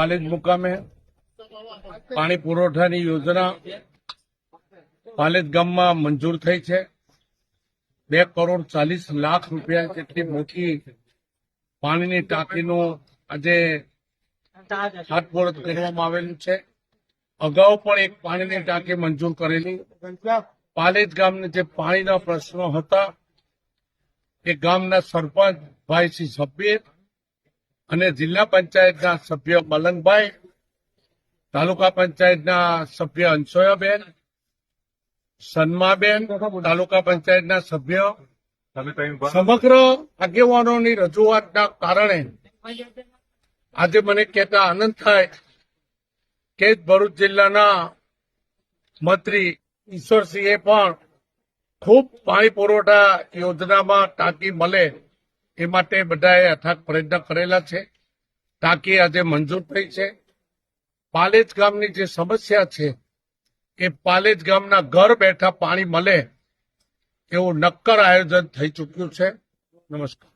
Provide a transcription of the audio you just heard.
પાલેજ મુકામે પાણી પુરવઠાની યોજના પાલેજ ગામમાં મંજૂર થઈ છે। 2,40,00,000 રૂપિયા જેટલી મોટી પાણીની ટાંકીનું આજે ખાતમુહૂર્ત કરવામાં આવેલું છે। અગાઉ પણ એક પાણીની ટાંકી મંજૂર કરેલી। પાલેજ ગામને જે પાણીના પ્રશ્નો હતા એ ગામના સરપંચ ભાઈ શ્રી સબ્બીર અને જિલ્લા પંચાયતના સભ્ય મલંગભાઈ, તાલુકા પંચાયતના સભ્ય અંશોયાબેન, સન્માબેન, તાલુકા પંચાયતના સભ્ય સમગ્ર આગેવાનોની રજૂઆતના કારણે આજે મને કહેતા આનંદ થાય કે ભરૂચ જિલ્લાના મંત્રી ઈશ્વરસિંહે પણ ખૂબ પાણી પુરવઠા યોજનામાં ટાંકી મળે એ માટે બધાએ અથાગ પ્રયત્ન કરેલા છે। ટાંકી આજે મંજૂર થઈ છે। પાલેજ ગામની જે સમસ્યા છે એ પાલેજ ગામના ઘર બેઠા પાણી મળે એવું નક્કર આયોજન થઈ ચૂક્યું છે। નમસ્કાર।